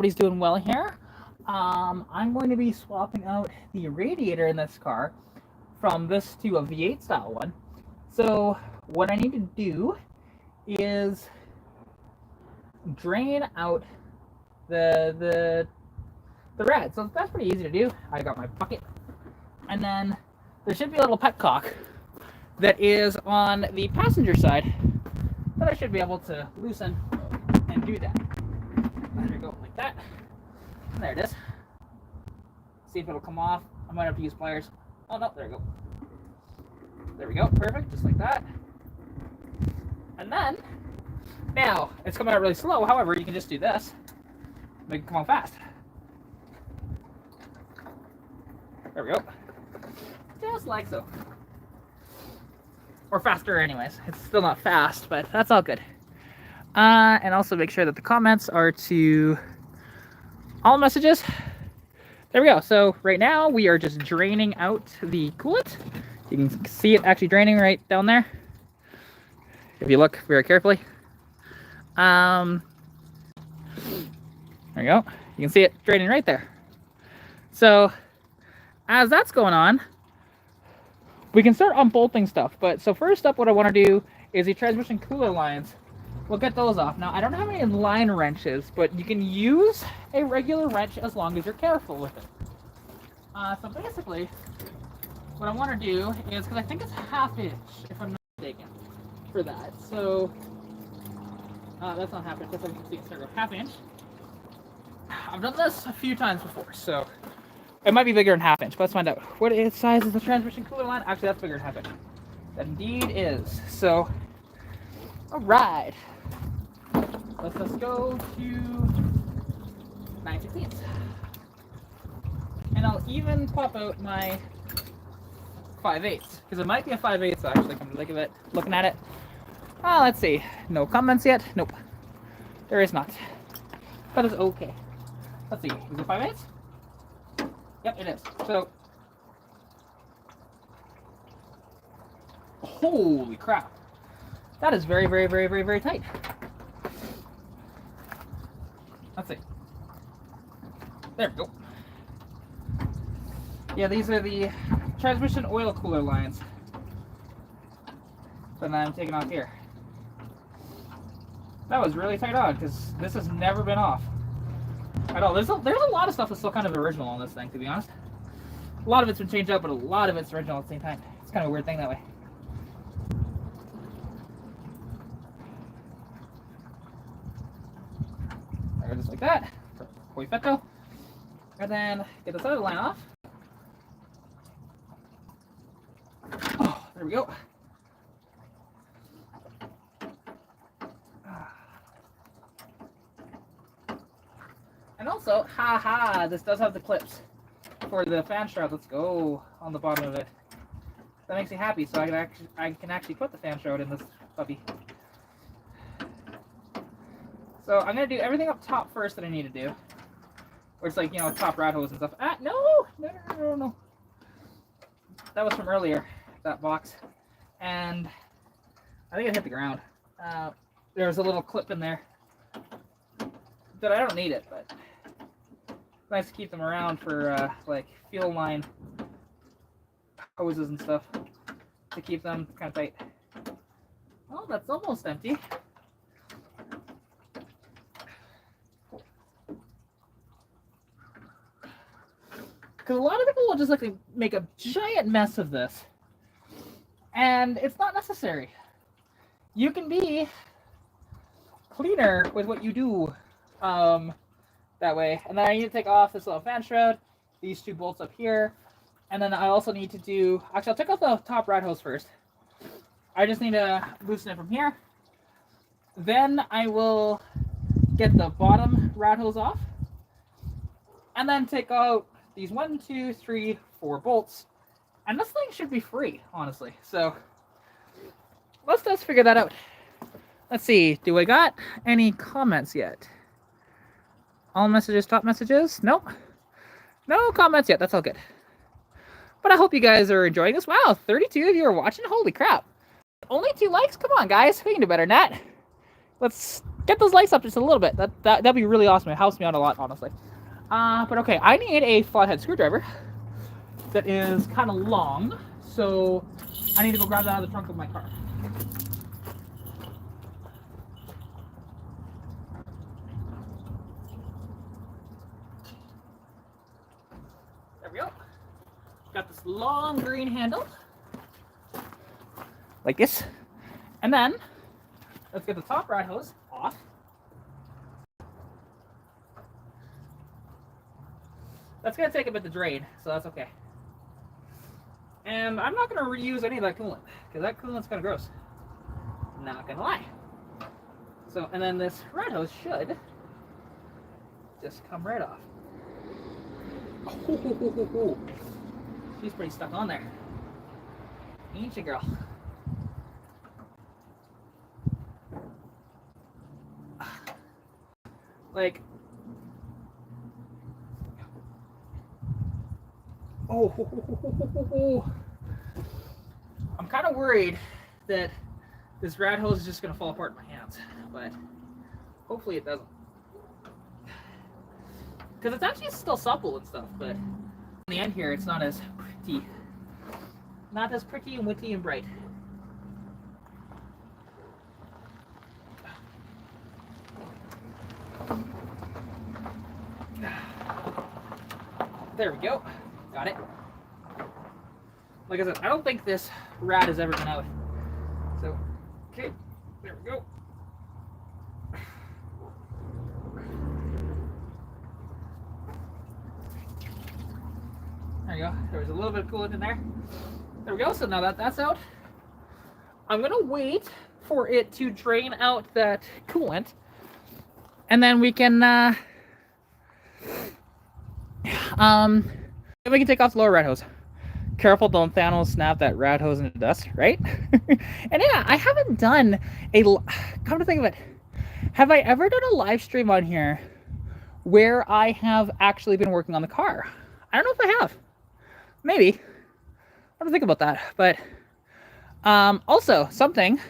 everybody's doing well here. I'm going to be swapping out the radiator in this car from this to a V8 style one. So what I need to do is drain out the rad. So that's pretty easy to do. I got my bucket, and then there should be a little petcock that is on the passenger side that I should be able to loosen and do that. There we go, like that. And there it is. See if it'll come off. I might have to use pliers. Oh no, there we go. There we go, perfect, just like that. And then, now, it's coming out really slow. However, you can just do this. Make it come out fast. There we go. Just like so. Or faster anyways. It's still not fast, but that's all good. And also make sure that the comments are to all messages. There we go. So right now we are just draining out the coolant. You can see it actually draining right down there if you look very carefully. There you go. You can see it draining right there. So as that's going on, we can start unbolting stuff. But so first up, what I want to do is the transmission cooler lines. We'll get those off. Now, I don't have any line wrenches, but you can use a regular wrench as long as you're careful with it. So basically, what I want to do is, because I think it's 1/2 inch, if I'm not mistaken, for that. So, that's not 1/2 inch, that's what you can see it's 1/2 inch. I've done this a few times before, so it might be bigger than 1/2 inch, but let's find out. What size is the transmission cooler line? Actually, that's bigger than 1/2 inch. That indeed is. So, alright. Let's just go to 9/16. And I'll even pop out my 5/8, because it might be a 5/8 actually, come to think of it, looking at it. Let's see. No comments yet? Nope. There is not. That is okay. Let's see. Is it 5/8? Yep, it is. So, holy crap. That is very, very, very, very, very tight. Let's see. There we go. Yeah, these are the transmission oil cooler lines that I'm taking off here. That was really tight on, because this has never been off at all. There's a lot of stuff that's still kind of original on this thing, to be honest. A lot of it's been changed out, but a lot of it's original at the same time. It's kind of a weird thing that way. Just like that. Perfecto. And then get this other line off. Oh, there we go. And also, haha, this does have the clips for the fan shroud. Let's go on the bottom of it. That makes me happy, so I can actually put the fan shroud in this puppy. So I'm gonna do everything up top first that I need to do. Where it's like, you know, top rad hose and stuff. No. That was from earlier, that box. And I think it hit the ground. There's a little clip in there that I don't need it, but it's nice to keep them around for like fuel line hoses and stuff to keep them kind of tight. Oh, that's almost empty. Because a lot of people will just like make a giant mess of this, and it's not necessary. You can be cleaner with what you do that way. And then I need to take off this little fan shroud, these 2 bolts up here, and then I also need to do, actually I'll take off the top rad hose first. I just need to loosen it from here. Then I will get the bottom rad hose off, and then take out these 1, 2, 3, 4 bolts, and this thing should be free, honestly. So let's just figure that out. Let's see, do I got any comments yet? All messages, top messages? Nope. No comments yet, that's all good. But I hope you guys are enjoying this. Wow, 32 of you are watching, holy crap. Only 2 likes, come on guys, we can do better than that. Let's get those lights up just a little bit. That'd be really awesome. It helps me out a lot, honestly. But okay, I need a flathead screwdriver that is kind of long, so I need to go grab that out of the trunk of my car. There we go. Got this long green handle, like this. And then, let's get the top rad hose off. That's gonna take a bit to drain, so that's okay. And I'm not gonna reuse any of that coolant, because that coolant's kind of gross. Not gonna lie. So, and then this rad hose should just come right off. Oh, she's pretty stuck on there. Ain't you, girl? Like, I'm kind of worried that this rad hose is just going to fall apart in my hands, but hopefully it doesn't. Because it's actually still supple and stuff, but in the end here, it's not as pretty. Not as pretty and witty and bright. There we go. Got it. Like I said, I don't think this rad has ever been out. So, okay, there we go. There you go. There was a little bit of coolant in there. There we go. So now that that's out, I'm gonna wait for it to drain out that coolant, and then we can we can take off the lower rad hose. Careful, don't Thanos snap that rad hose into dust, right? And yeah, I haven't done come to think of it, have I ever done a live stream on here where I have actually been working on the car? I don't know if I have. Maybe. I don't think about that. But also something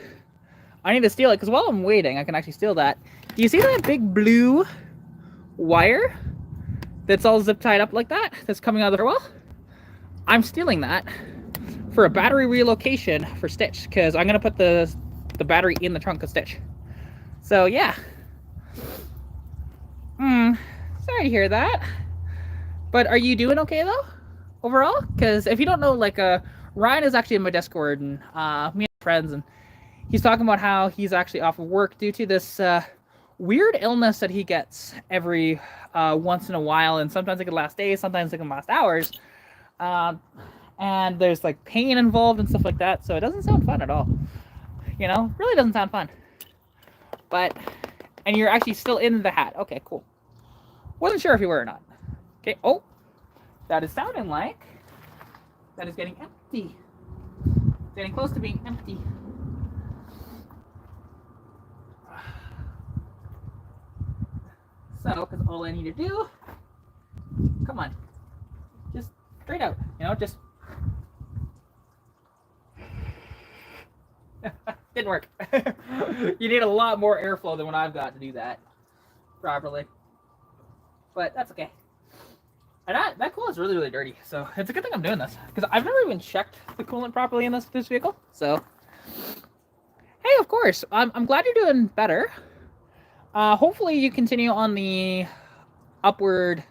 I need to steal it, because while I'm waiting, I can actually steal that. Do you see that big blue wire that's all zip tied up like that, that's coming out of the well? I'm stealing that for a battery relocation for Stitch, because I'm gonna put the battery in the trunk of Stitch. So yeah. Sorry to hear that. But are you doing okay though, overall? Because if you don't know, like Ryan is actually in my Discord, and me and friends, and he's talking about how he's actually off of work due to this weird illness that he gets every once in a while, and sometimes it can last days, sometimes it can last hours. And there's like pain involved and stuff like that, so it doesn't sound fun at all. You know, really doesn't sound fun. But, and you're actually still in the hat. Okay, cool. Wasn't sure if you were or not. Okay, oh, that is sounding like that is getting empty. It's getting close to being empty. So, because all I need to do, come on, just straight out, you know, just didn't work. You need a lot more airflow than what I've got to do that properly, but that's okay. And that coolant is really, really dirty, so it's a good thing I'm doing this, because I've never even checked the coolant properly in this vehicle. So, hey, of course, I'm glad you're doing better. Hopefully you continue on the upward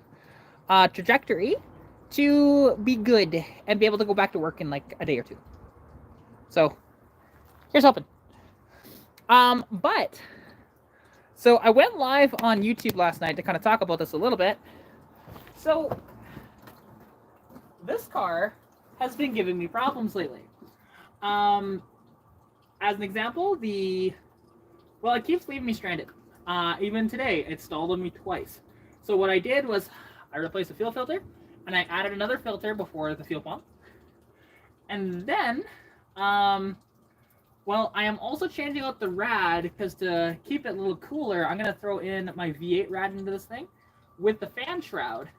trajectory to be good and be able to go back to work in like a day or two. So here's hoping. But so I went live on YouTube last night to kind of talk about this a little bit. So this car has been giving me problems lately. As an example, it keeps leaving me stranded. Even today, it stalled on me twice. So what I did was I replaced the fuel filter, and I added another filter before the fuel pump. And then, I am also changing out the rad, because to keep it a little cooler, I'm going to throw in my V8 rad into this thing with the fan shroud.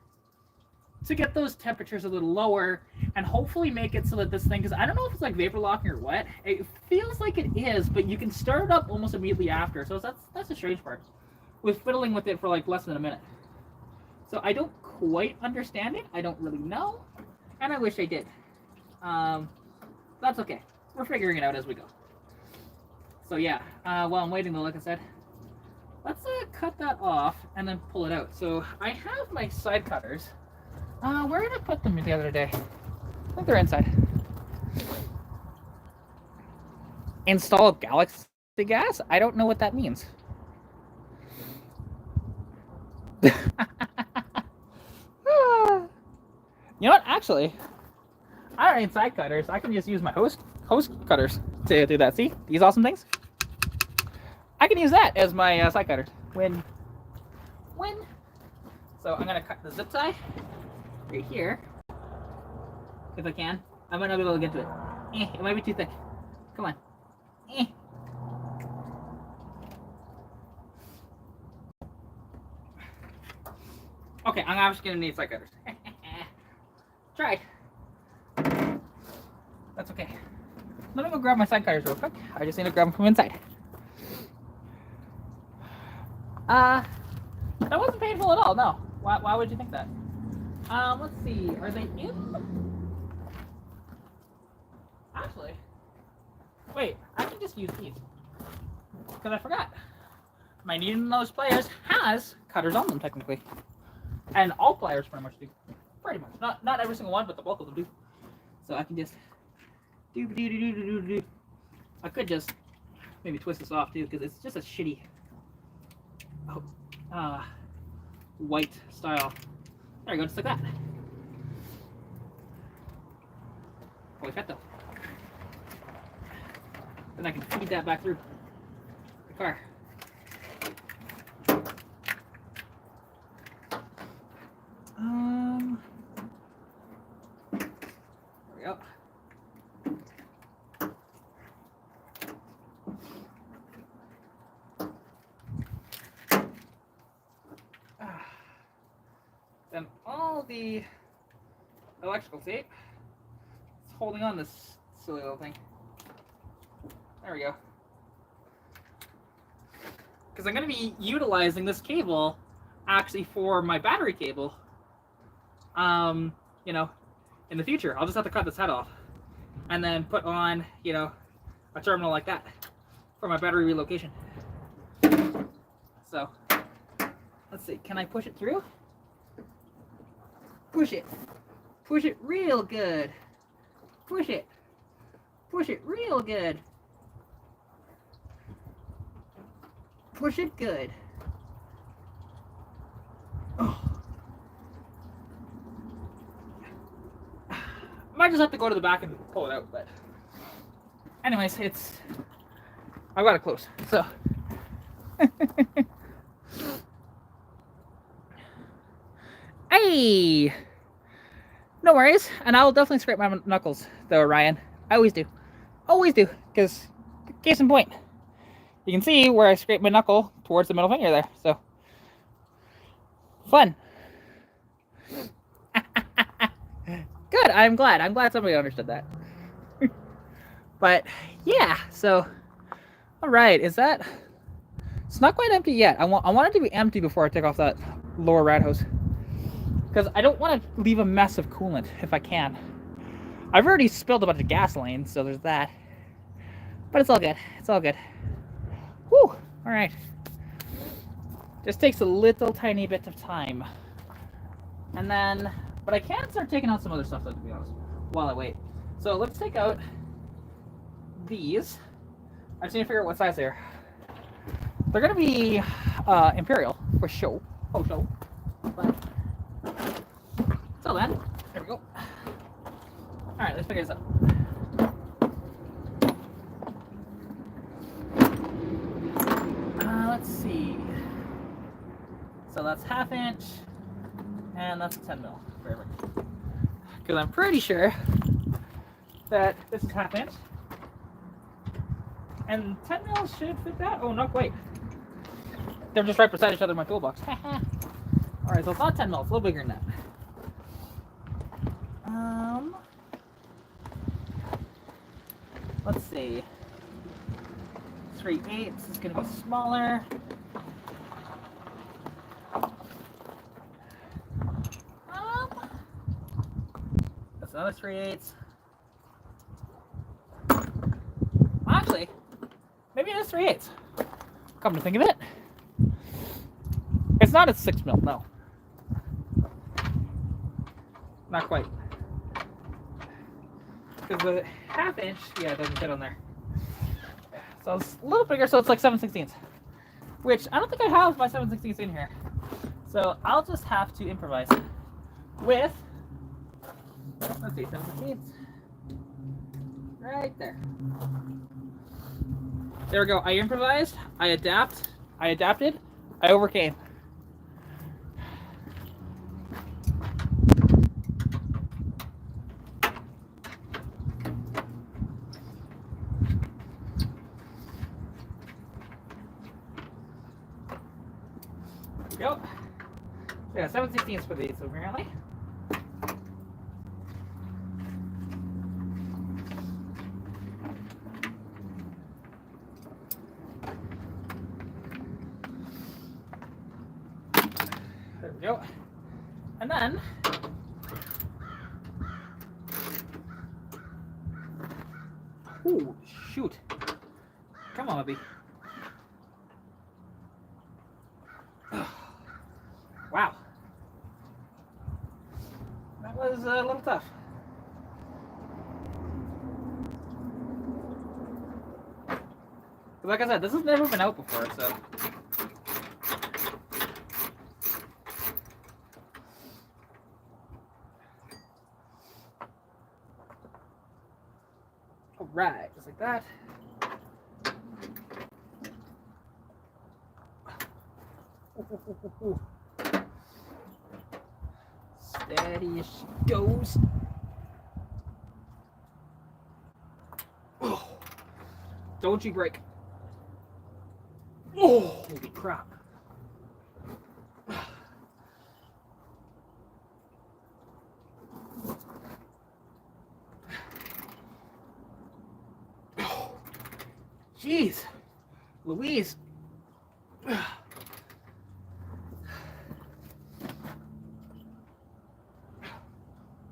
to get those temperatures a little lower and hopefully make it so that this thing, because I don't know if it's like vapor locking or what. It feels like it is, but you can start it up almost immediately after. So that's the strange part with fiddling with it for like less than a minute. So I don't quite understand it. I don't really know, and I wish I did. That's okay. We're figuring it out as we go. So yeah, while I'm waiting though, like I said, let's cut that off and then pull it out. So I have my side cutters. Where did I put them the other day? I think they're inside. Install Galaxy gas? I don't know what that means. You know what? Actually, I don't need side cutters. I can just use my host cutters to do that. See? These awesome things? I can use that as my side cutters. When. So I'm going to cut the zip tie right here. If I can. I might not be able to get to it. It might be too thick. Come on. Okay, I'm actually going to need side cutters. Tried. That's okay. Let me go grab my side cutters real quick. I just need to grab them from inside. That wasn't painful at all, no. Why would you think that? Let's see. Are they in? Actually, wait, I can just use these. Because I forgot. My needle nose pliers has cutters on them, technically. And all pliers pretty much do. Pretty much. Not every single one, but the bulk of them do. So I can just do. I could just maybe twist this off too, because it's just a shitty white style. There we go, just like that. Holy shit though. Then I can feed that back through the car. There we go. Then all the electrical tape is holding on this silly little thing. There we go. Because I'm going to be utilizing this cable actually for my battery cable. You know, in the future, I'll just have to cut this head off and then put on, you know, a terminal like that for my battery relocation. So, let's see, can I push it through? Push it. Push it real good. Push it. Push it real good. Push it good. Oh. Might just have to go to the back and pull it out, but anyways, I've got it close, so hey, no worries. And I will definitely scrape my knuckles though, Ryan. I always do, because case in point, you can see where I scrape my knuckle towards the middle finger there, so fun. Good, I'm glad somebody understood that. But yeah, so all right, it's not quite empty yet. I want it to be empty before I take off that lower rad hose, because I don't want to leave a mess of coolant if I can. I've already spilled a bunch of gasoline, so there's that, but it's all good. Whew, all right, just takes a little tiny bit of time, and then but I can start taking out some other stuff though, to be honest, while I wait. So let's take out these. I just need to figure out what size they are. They're gonna be Imperial for show. Oh, show. But until then, there we go. Alright, let's figure this out. Let's see. So that's 1/2 inch, and that's 10 mil. Because I'm pretty sure that this is 1/2 inch. And 10 mils should fit that. Oh, not quite. They're just right beside each other in my toolbox. Alright, so it's not 10 mils, it's a little bigger than that. Let's see. 3/8 is going to be smaller. That's another 3/8. Actually, maybe it is 3/8. Come to think of it, it's not a 6 mil. No, not quite. Because the 1/2 inch, yeah, it doesn't fit on there. So it's a little bigger, so it's like 7/16, which I don't think I have my 7/16 in here. So I'll just have to improvise with, let's see, 7/16 right there. There we go. I improvised, I adapted, I overcame. Go. Yeah, 7/16 for these apparently. There we go. And then ooh, shoot. Come on, Abby. Wow. That was a little tough. Like I said, this has never been out before, so. Alright, just like that. Ooh. Steady as she goes. Oh, don't you break. Oh, holy crap. Oh, jeez. Louise.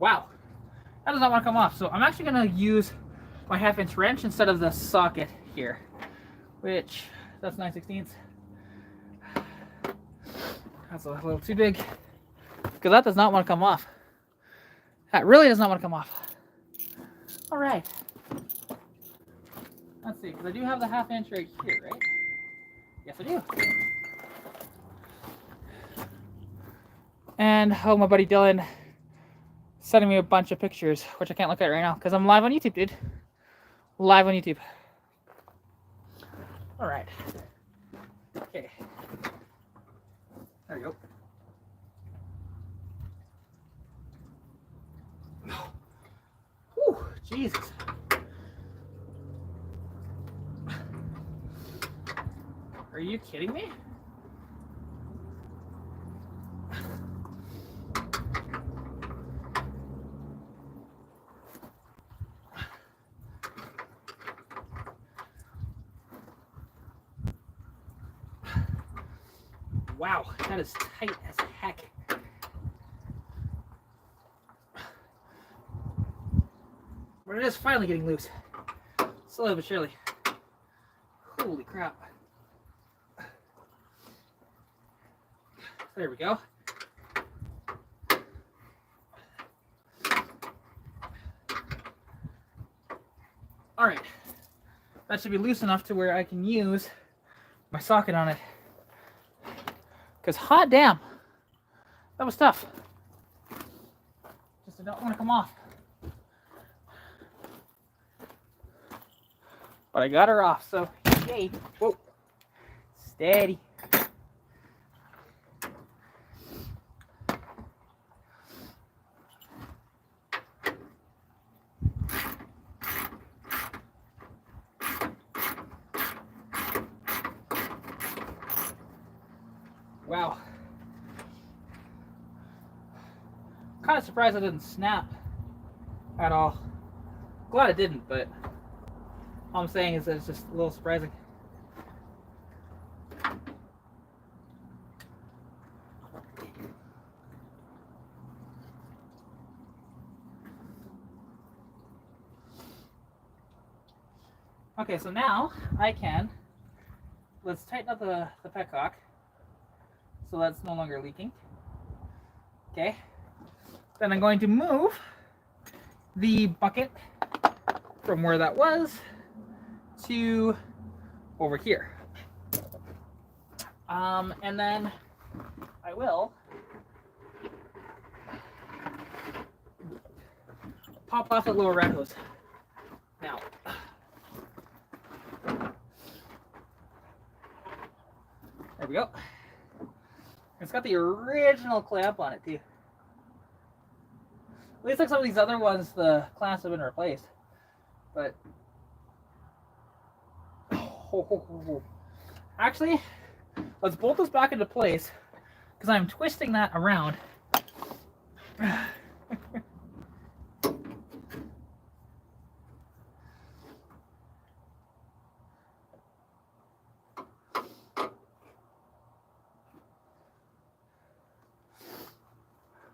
Wow, that does not want to come off. So I'm actually going to use my 1/2 inch wrench instead of the socket here, which that's 9/16. That's a little too big because that does not want to come off. That really does not want to come off. All right. Let's see, because I do have the 1/2 inch right here, right? Yes, I do. And oh, my buddy Dylan sending me a bunch of pictures, which I can't look at right now because I'm live on YouTube, dude. Live on YouTube. All right. Okay. There we go. Whew, Jesus. Are you kidding me? Wow, that is tight as heck. But it is finally getting loose. Slowly but surely. Holy crap. There we go. Alright. That should be loose enough to where I can use my socket on it. Because hot damn, that was tough. Just I don't want to come off. But I got her off, so yay. Whoa. Steady. Wow. Kind of surprised I didn't snap at all. Glad it didn't, but all I'm saying is that it's just a little surprising. Okay, so now I can, let's tighten up the petcock so that's no longer leaking. Okay, then I'm going to move the bucket from where that was to over here. And then I will pop off the lower rat hose. Now, there we go. It's got the original clamp on it too. At least like some of these other ones, the clamps have been replaced. But actually, let's bolt this back into place because I'm twisting that around.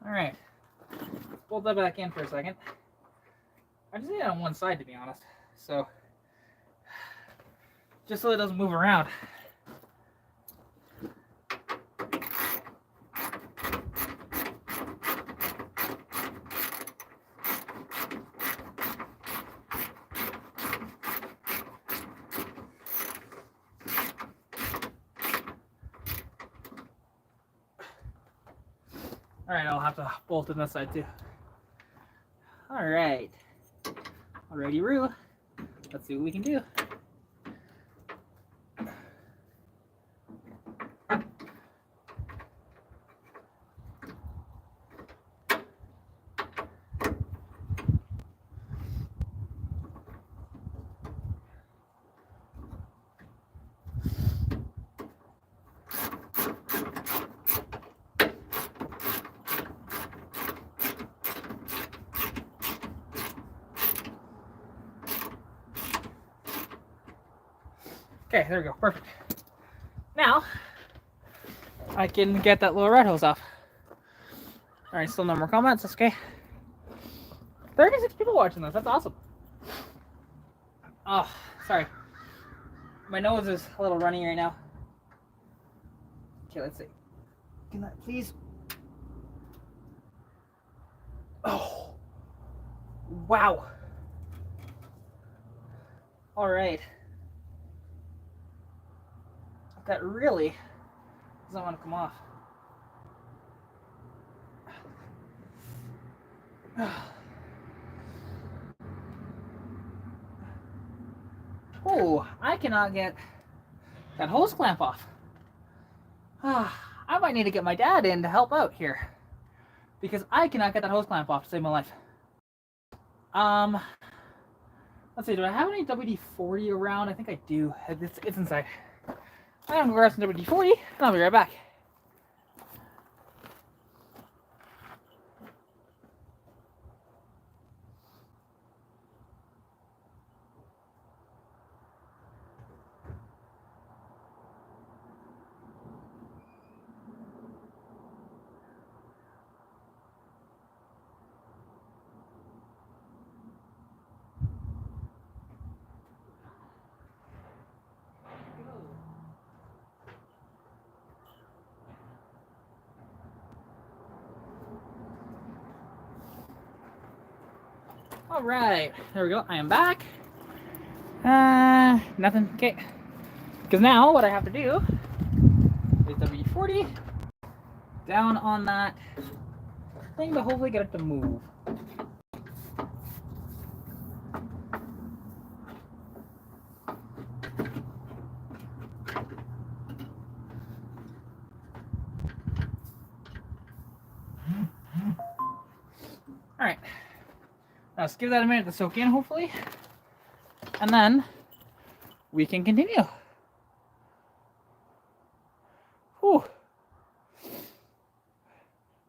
All right, let's bolt that back in for a second. I just need it on one side, to be honest. So, just so it doesn't move around. All right, I'll have to bolt in this side too. All right, alrighty, Roo. Let's see what we can do. Okay, there we go, perfect. Now, I can get that little red hose off. All right, still no more comments, that's okay. 36 people watching this, that's awesome. Oh, sorry. My nose is a little runny right now. Okay, let's see. Can that please? Oh, wow. All right. That really doesn't want to come off. Oh, I cannot get that hose clamp off. I might need to get my dad in to help out here because I cannot get that hose clamp off to save my life. Let's see, do I have any WD-40 around? I think I do. It's inside. I'm gonna grab some WD-40 and I'll be right back. All right, there we go. I am back. Nothing. Okay. Because now what I have to do is WD-40 down on that thing to hopefully get it to move. All right. Now let's give that a minute to soak in, hopefully, and then we can continue. Whew.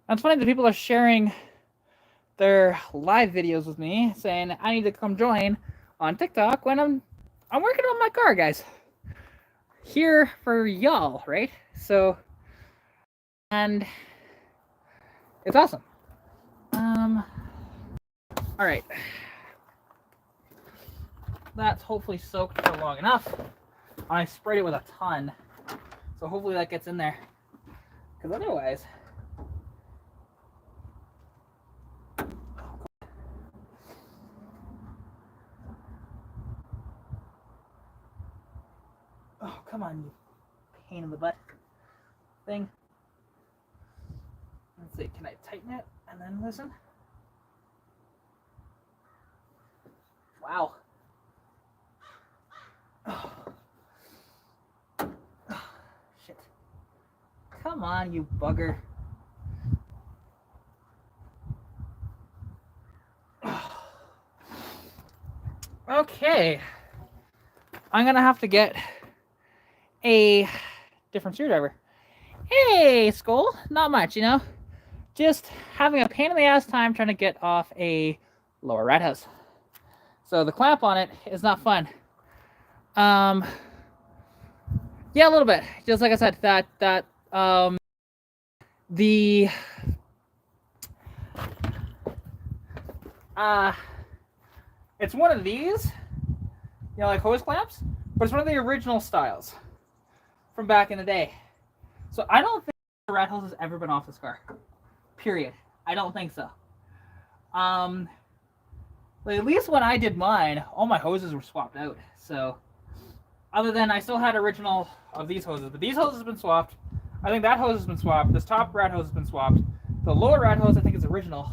That's funny that people are sharing their live videos with me saying I need to come join on TikTok when I'm working on my car, guys. Here for y'all, right? So, and it's awesome. All right. That's hopefully soaked for long enough. I sprayed it with a ton, so hopefully that gets in there. Because otherwise, oh come on, you pain in the butt thing. Let's see, can I tighten it and then loosen? Wow. Oh. Oh, shit. Come on, you bugger. Oh. Okay. I'm gonna have to get a different screwdriver. Hey, Skull. Not much, you know? Just having a pain in the ass time trying to get off a lower rat house. So the clamp on it is not fun. Yeah, a little bit. Just like I said, it's one of these, you know, like hose clamps, but it's one of the original styles from back in the day. So I don't think the rat hose has ever been off this car. Period. I don't think so. Like at least when I did mine, all my hoses were swapped out. So, other than I still had original of these hoses, but these hoses have been swapped. I think that hose has been swapped. This top rat hose has been swapped. The lower rat hose I think is original,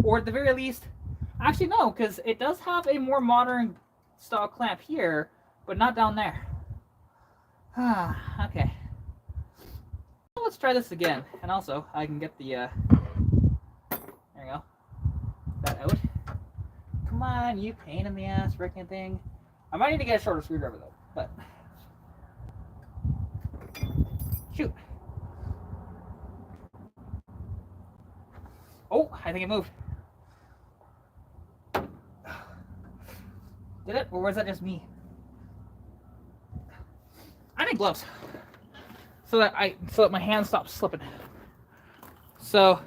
or at the very least, actually no, because it does have a more modern style clamp here, but not down there. Okay. Well, let's try this again, and also I can get the there you go, that out. Come on, you pain in the ass freaking thing. I might need to get a shorter screwdriver though, but shoot. Oh, I think it moved. Did it? Or was that just me? I need gloves. So that my hand stops slipping. So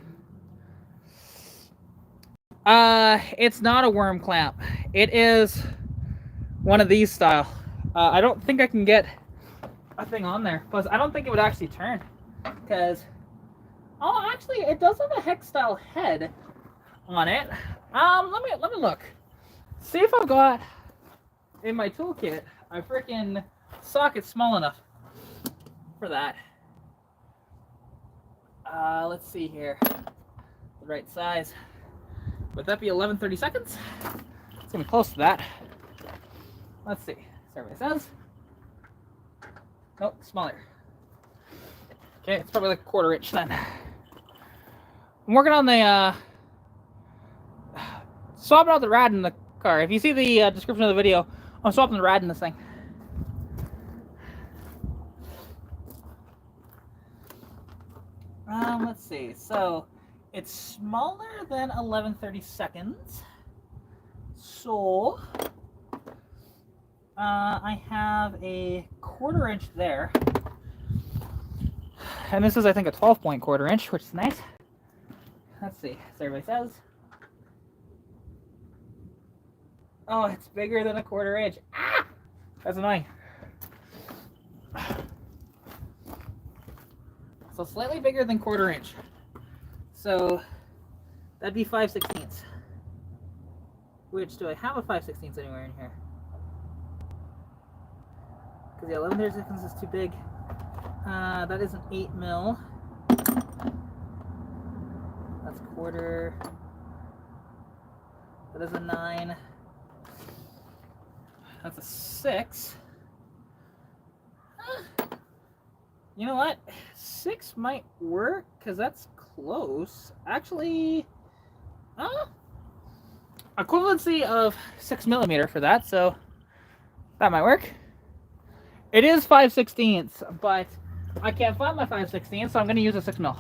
it's not a worm clamp. It is one of these style. I don't think I can get a thing on there. Plus, I don't think it would actually turn. Because, oh, actually, it does have a hex style head on it. Let me look. See if I've got in my toolkit a freaking socket small enough for that. Let's see here. The right size. Would that be 11/32? It's gonna be close to that. Let's see. Survey says. Nope, smaller. Okay, it's probably like a 1/4 inch then. I'm working on the swapping out the rad in the car. If you see the description of the video, I'm swapping the rad in this thing. Let's see. So it's smaller than 11/32. So I have a 1/4 inch there. And this is, I think, a 12-point 1/4 inch, which is nice. Let's see. So everybody says. Oh, it's bigger than a 1/4 inch. Ah! That's annoying. So slightly bigger than 1/4 inch. So that'd be 5/16. Which, do I have a 5/16 anywhere in here? Because the 11/32 is too big. That is an 8 mil. That's 1/4. That is a 9. That's a 6. You know what? 6 might work because that's close. Actually, equivalency of 6mm for that, so that might work. It is 5/16, but I can't find my 5/16, so I'm going to use a 6mm.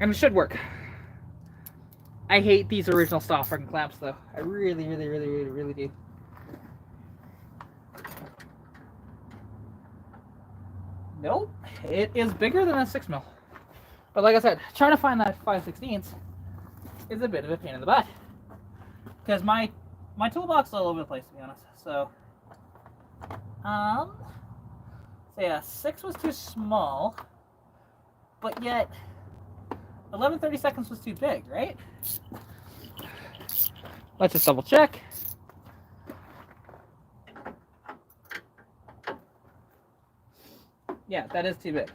And it should work. I hate these original style freaking clamps though. I really do. Nope, it is bigger than a 6mm. But like I said, trying to find that 5/16 is a bit of a pain in the butt. Because my toolbox is all over the place, to be honest. So yeah, 6 was too small, but yet 11/32 was too big, right? Let's just double check. Yeah, that is too big.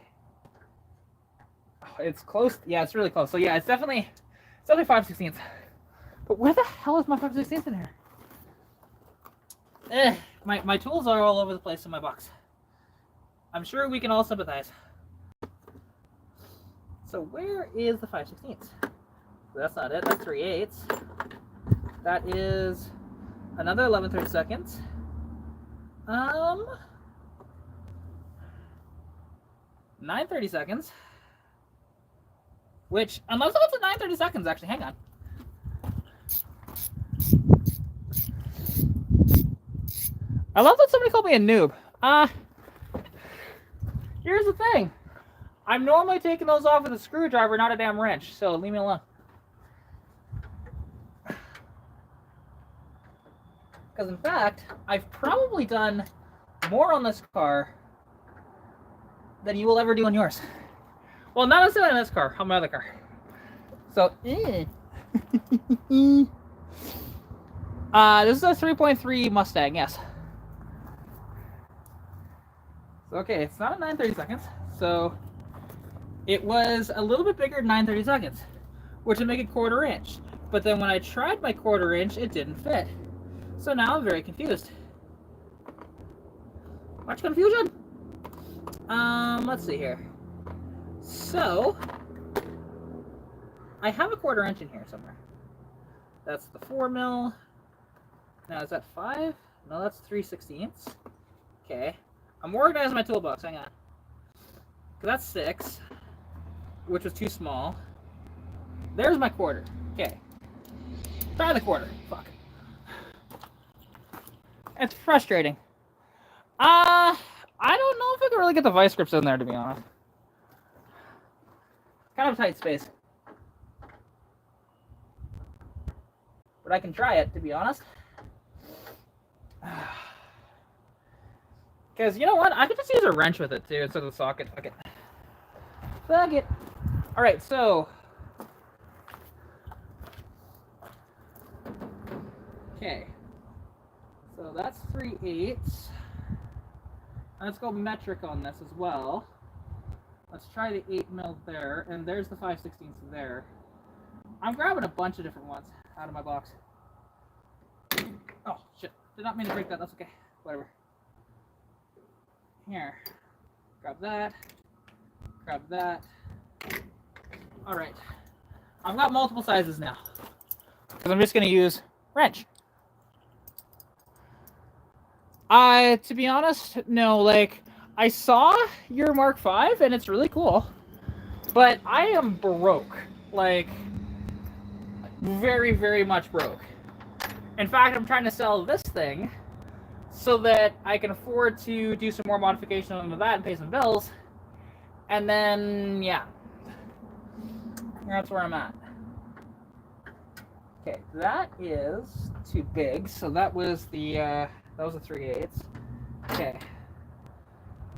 Oh, it's close. Yeah, it's really close. So yeah, it's definitely 5/16. But where the hell is my 5/16 in here? My tools are all over the place in my box. I'm sure we can all sympathize. So where is the 5/16? That's not it. That's 3/8. That is another 11/32. 9/32. Which, unless it's a 9/32, actually, hang on. I love that somebody called me a noob. Here's the thing. I'm normally taking those off with a screwdriver, not a damn wrench, so leave me alone. Because in fact, I've probably done more on this car than you will ever do on yours. Well, not necessarily on this car, on my other car. So, this is a 3.3 Mustang, yes. Okay, it's not a 9/32, so it was a little bit bigger than 9/32, which would make it 1/4 inch. But then when I tried my 1/4 inch, it didn't fit. So now I'm very confused. Much confusion? Let's see here. So, I have a 1/4 inch in here somewhere. That's the 4mm. Now, is that 5? No, that's 3/16. Okay. I'm organizing my toolbox, hang on. That's 6, which was too small. There's my 1/4. Okay. Try the 1/4. Fuck. It's frustrating. I don't know if I can really get the vice grips in there, to be honest. Kind of tight space. But I can try it, to be honest. Because, you know what? I could just use a wrench with it, too, instead of the socket. Fuck it. Fuck it. Alright, so... Okay. So that's 3/8. Let's go metric on this as well. Let's try the 8mm there, and there's the 5/16 there. I'm grabbing a bunch of different ones out of my box. Oh, shit. Did not mean to break that. That's okay. Whatever. Here. Grab that. Grab that. Alright. I've got multiple sizes now. Because I'm just going to use wrench. To be honest, no, like, I saw your Mark V, and it's really cool. But I am broke. Like, very, very much broke. In fact, I'm trying to sell this thing so that I can afford to do some more modification onto that and pay some bills. And then, yeah. That's where I'm at. Okay, that is too big. So that was the, that was a 3/8. Okay.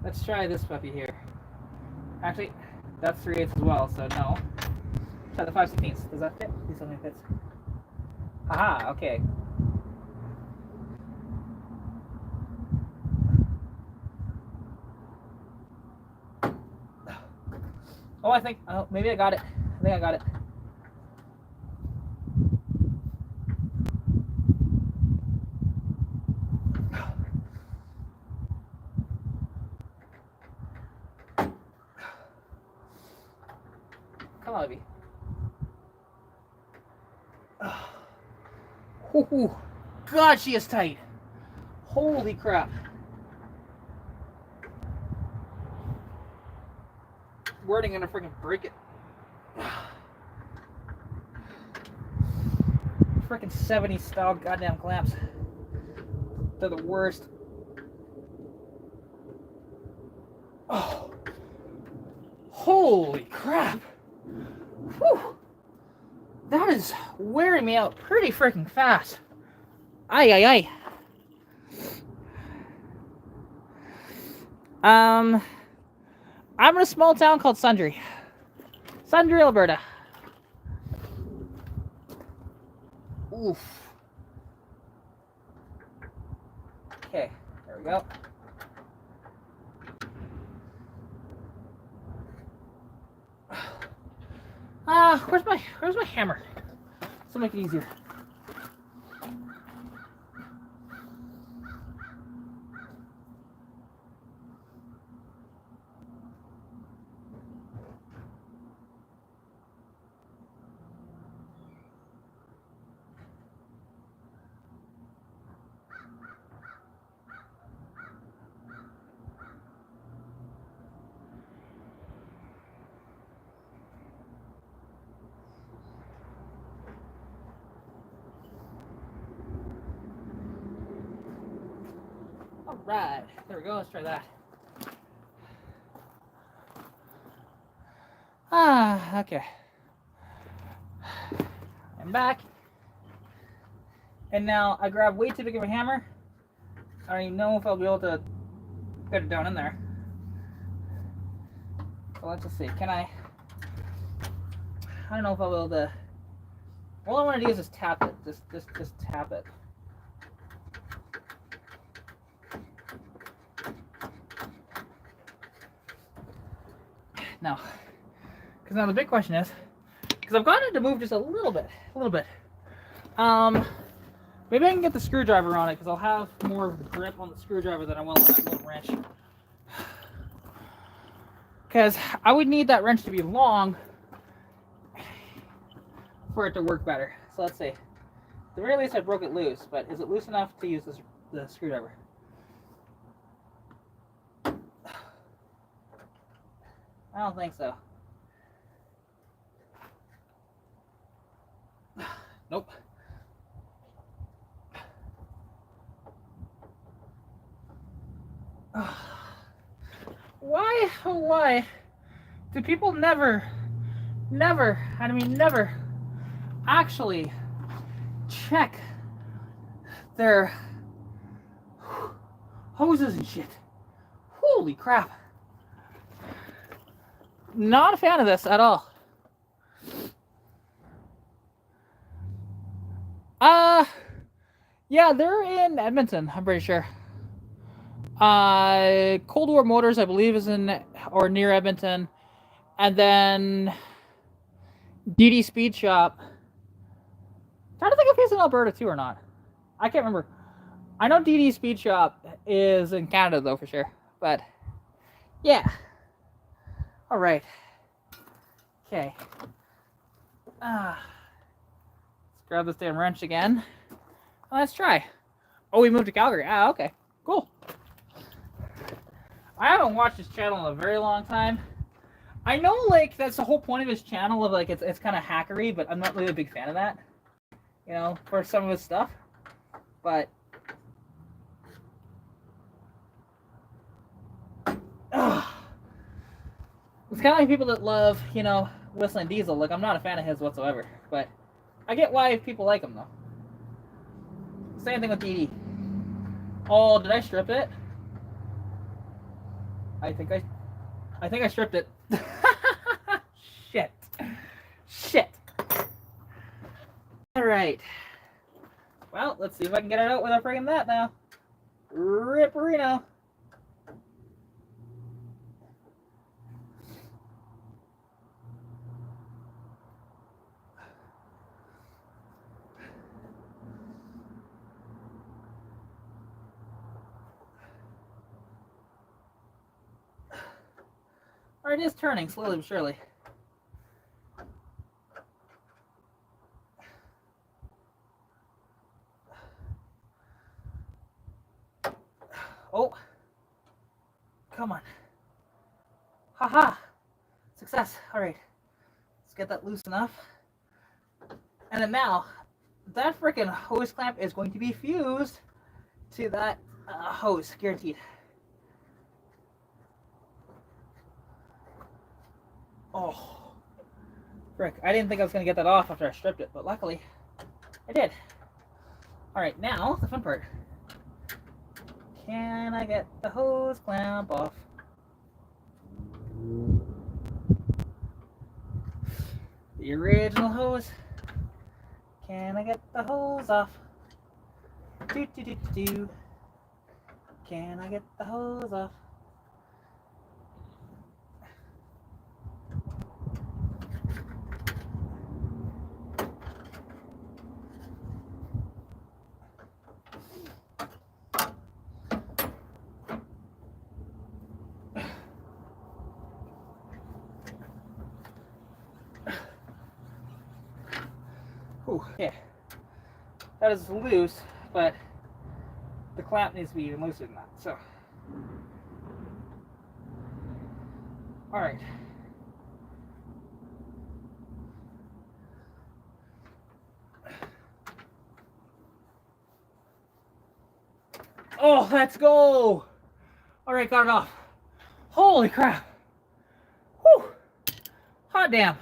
Let's try this puppy here. Actually, that's 3/8 as well, so no. Try the 5/16. Does that fit? Please tell me it fits. Aha, okay. Oh, I think, oh, maybe I got it. I think I got it. Come on, Abby. Oh, God, she is tight. Holy crap. Wording gonna freaking break it. freaking 70s style goddamn clamps. They're the worst. Oh. Holy crap. Whew. That is wearing me out pretty freaking fast. Ay, ay, ay. I'm in a small town called Sundre, Alberta. Oof. Okay, there we go. Where's my hammer? This will make it easier. Alright, there we go, let's try that. Okay. I'm back. And now I grab way too big of a hammer. I don't even know if I'll be able to get it down in there. So let's just see, can I don't know if I'll be able to, all I want to do is just tap it, just tap it. Now, because now the big question is, because I've gotten it to move just a little bit. Maybe I can get the screwdriver on it because I'll have more grip on the screwdriver than I will on that little wrench. Because I would need that wrench to be long for it to work better. So let's see. At the very least, I broke it loose, but is it loose enough to use the screwdriver? I don't think so. Nope. Why, oh why, do people never actually check their hoses and shit? Holy crap. Not a fan of this at all. Yeah, they're in Edmonton, I'm pretty sure. Cold War Motors, I believe, is in or near Edmonton. And then DD Speed Shop. I'm trying to think if he's in Alberta too or not. I can't remember. I know DD Speed Shop is in Canada though for sure. But yeah. Alright. Okay. Let's grab this damn wrench again. Let's try. Oh, we moved to Calgary. Ah, okay. Cool. I haven't watched his channel in a very long time. I know, like, that's the whole point of his channel, of, like, it's kind of hackery, but I'm not really a big fan of that. You know, for some of his stuff. But it's kind of like people that love, you know, Whistling Diesel. Like, I'm not a fan of his whatsoever. But I get why people like him, though. Same thing with DD. Oh, did I strip it? I think I stripped it. Shit. Alright. Well, let's see if I can get it out without breaking that now. Ripperino. Alright, it is turning slowly but surely. Oh. Come on. Haha. Success. Alright. Let's get that loose enough. And then now, that freaking hose clamp is going to be fused to that hose, guaranteed. Oh, frick. I didn't think I was going to get that off after I stripped it, but luckily I did. Alright, now the fun part. Can I get the hose clamp off? The original hose. Can I get the hose off? Do do do do do. Can I get the hose off? Ooh, yeah. That is loose, but the clamp needs to be even looser than that. So, all right. Oh, let's go! All right, got it off. Holy crap! Whew! Hot damn!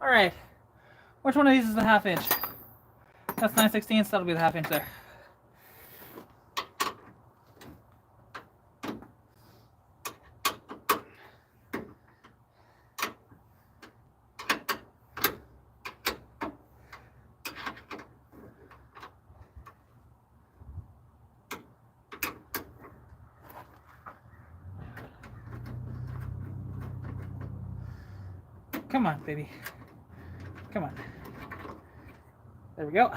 All right. Which one of these is the 1/2 inch? That's 9/16, so that'll be the 1/2 inch there. Come on, baby. Come on. There we go.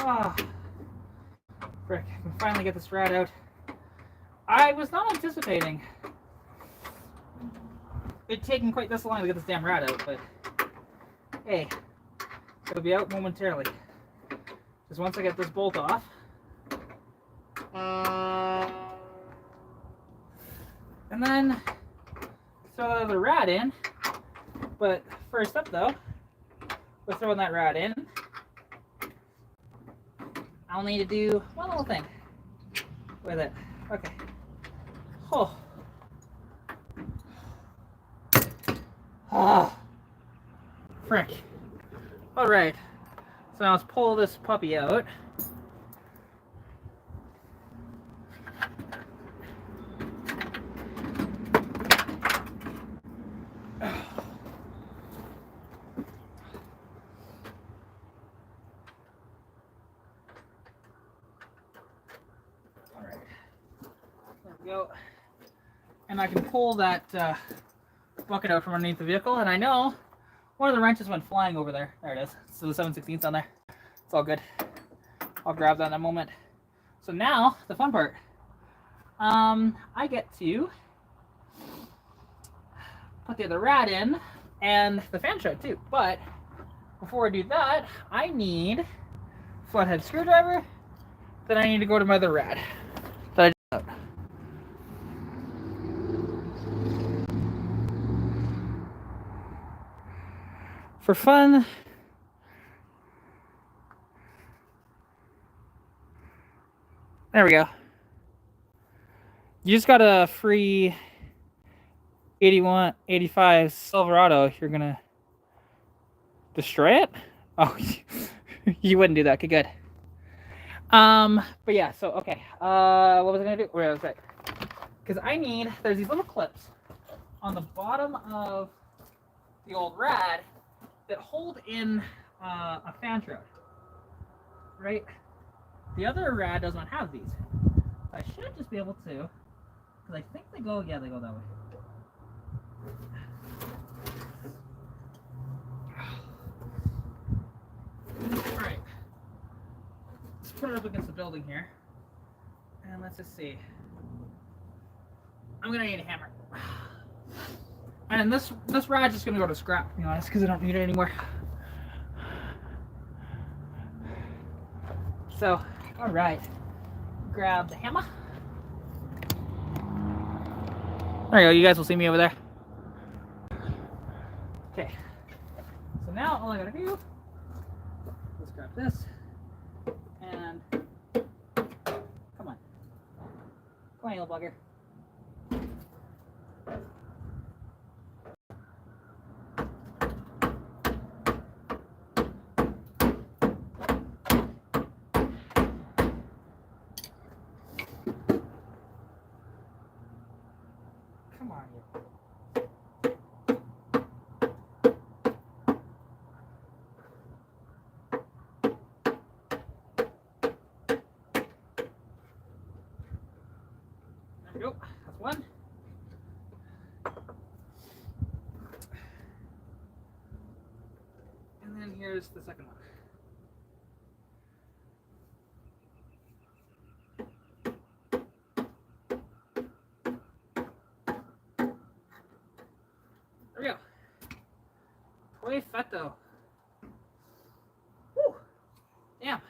Ah, frick, I can finally get this rad out. I was not anticipating it taking quite this long to get this damn rad out, but hey, it'll be out momentarily. Just once I get this bolt off. And then throw the rad in. But first up though, we're throwing that rad in. I'll need to do one little thing with it. Okay. Oh. Oh. Frick. Alright. So now let's pull this puppy out. Alright. There we go. And I can pull that bucket out from underneath the vehicle, and I know one of the wrenches went flying over there. There it is. So the 7/16 on there. It's all good. I'll grab that in a moment. So now, the fun part. I get to put the other rad in and the fan shroud too. But before I do that, I need a flathead screwdriver. Then I need to go to my other rad that I just out. For fun, there we go. You just got a free 85 Silverado. You're gonna destroy it? Oh, you wouldn't do that. Okay, good. But yeah, so okay. What was I gonna do? Where was it? Because there's these little clips on the bottom of the old rad that hold in a fan shroud, right? The other rad does not have these. I should just be able to, because I think they go that way. Alright. Let's put it up against the building here. And let's just see. I'm gonna need a hammer. And this rad's just gonna go to scrap, to be honest, because I don't need it anymore. So, all right. Grab the hammer. There you go. You guys will see me over there. Okay. So now all I gotta do is grab this and come on, you little bugger. Come on, you. There we go. That's one. And then here's the second one. There we go. Perfetto. Woo! Damn.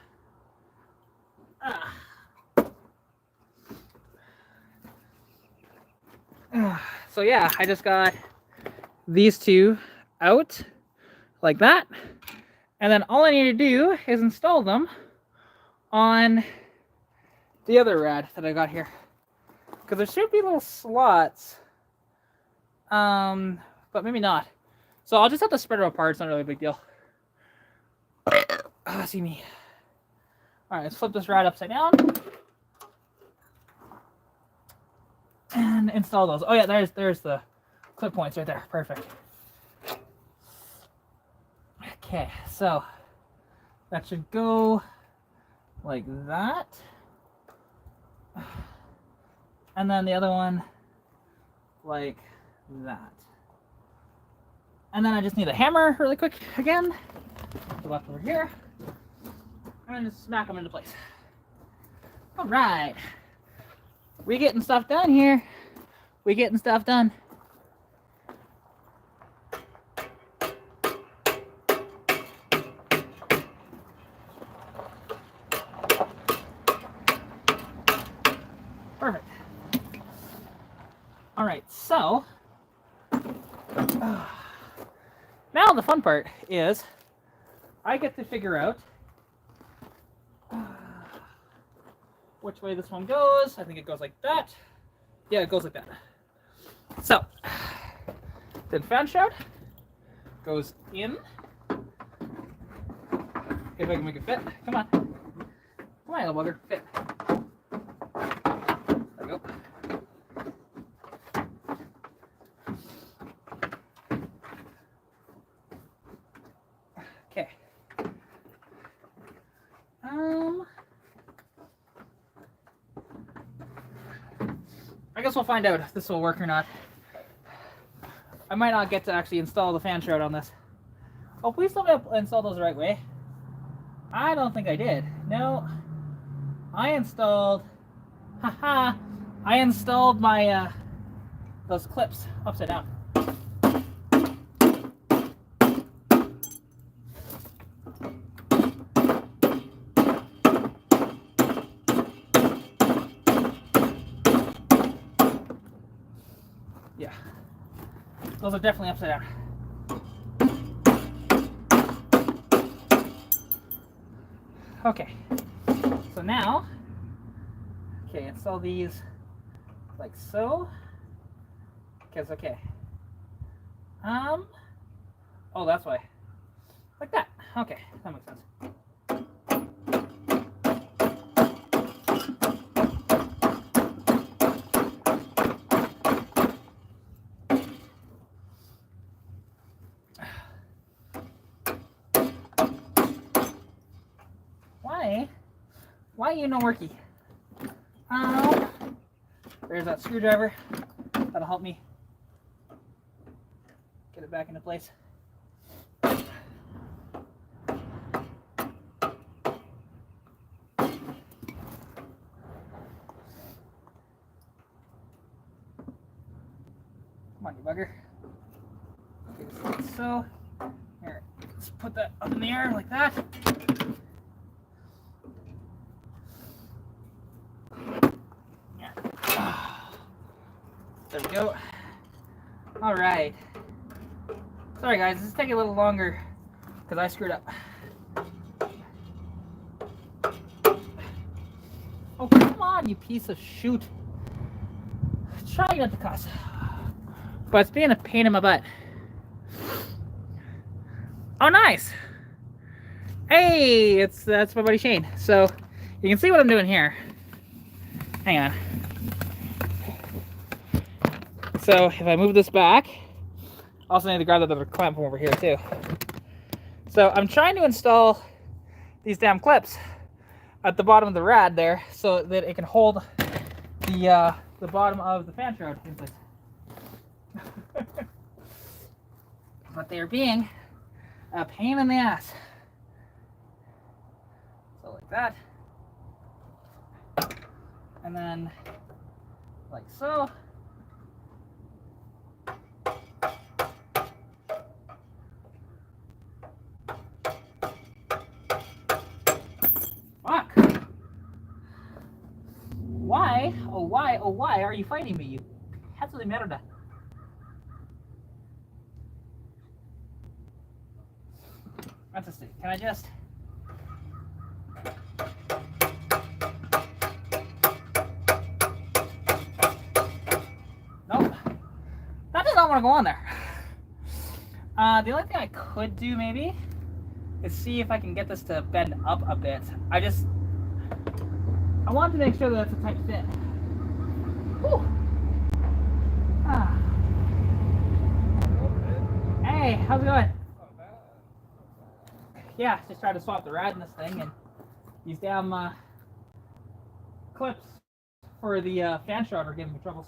So yeah, I just got these two out like that. And then all I need to do is install them on the other rad that I got here. Because there should be little slots. But maybe not. So I'll just have to spread them apart. It's not really a big deal. See me. Alright, let's flip this rad upside down. And install those. Oh yeah, there's the clip points right there. Perfect. Okay, so that should go like that. And then the other one like that. And then I just need a hammer really quick again. Go back over here. And just smack them into place. Alright. We getting stuff done here. We getting stuff done. Perfect. All right, so now the fun part is I get to figure out which way this one goes. I think it goes like that. Yeah, it goes like that. So, then fan shroud goes in. If I can make it fit. Come on. Come on, little bugger. Fit. There we go. Okay. I guess we'll find out if this will work or not. I might not get to actually install the fan shroud on this. Oh, please tell me I installed those the right way. I don't think I did. No. I installed... Haha! I installed my, those clips upside down. Yeah. Those are definitely upside down. Okay. So now, okay, install these like so. Okay, it's okay. Oh, that's why. Like that. Okay, that makes sense. Why you no worky? There's that screwdriver. That'll help me get it back into place. Come on, you bugger. Okay, just like so. Here, let's put that up in the air like that. we go. All right. Sorry guys, this is taking a little longer because I screwed up. Oh, come on, you piece of shoot. Try not to cuss. But it's being a pain in my butt. Oh, nice. Hey, that's my buddy Shane. So you can see what I'm doing here. Hang on. So if I move this back, I also need to grab that other clamp from over here too. So I'm trying to install these damn clips at the bottom of the rad there so that it can hold the bottom of the fan shroud in place. But they're being a pain in the ass. So like that. And then like so. Fuck. Why? Oh why? Oh why are you fighting me? You herzlich merda. Fantastic. Can I just? Nope. That does not want to go on there. The only thing I could do maybe is see if I can get this to bend up a bit. I want to make sure that it's a tight fit. Whew. Ah. Hey, how's it going? Yeah, just trying to swap the rad in this thing, and these damn clips for the fan shroud are giving me troubles.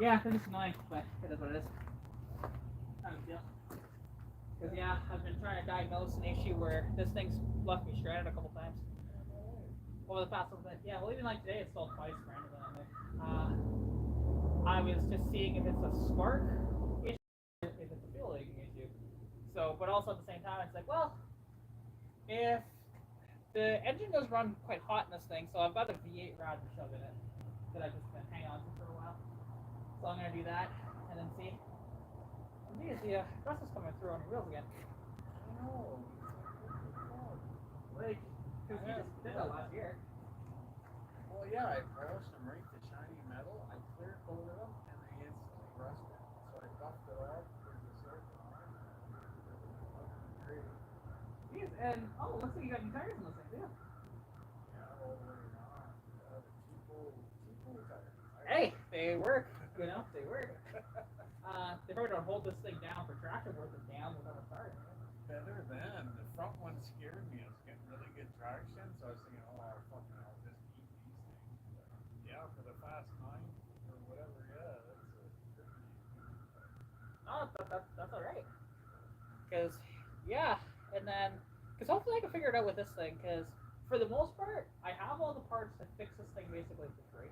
Yeah, they're just annoying, but it is what it is. Not a big deal. Because yeah, I've been trying to diagnose an issue where this thing's left me stranded a couple times over the past little bit. Yeah, well even like today it's still twice stranded on there. I was just seeing if it's a spark issue or if it's a fuel leaking issue. So, but also at the same time it's like, well, if the engine does run quite hot in this thing, so I've got a V8 rod to shove in it that I've just been hanging on to for a while. So I'm gonna do that and then see. Is the rust is coming through on your wheels again. I know. Like, because we just did that last year. Well, yeah, I polished them right to shiny metal. I clear coated them and they instantly rusted. So I buffed it off for the circle. Jeez, and oh, looks like you got new tires in this thing too. Yeah, all the way around. The two-pole tires. Hey, they work. You know, they work. They probably don't hold this thing down for traction worth a damn without a tire. Better than the front one scared me. I was getting really good traction, so I was thinking, oh, fucking, I'll just eat these things. But yeah, for the fast 9 or whatever, yeah, that's a good. No, that's all right. Because yeah, and then because hopefully I can figure it out with this thing. Because for the most part, I have all the parts to fix this thing basically for free.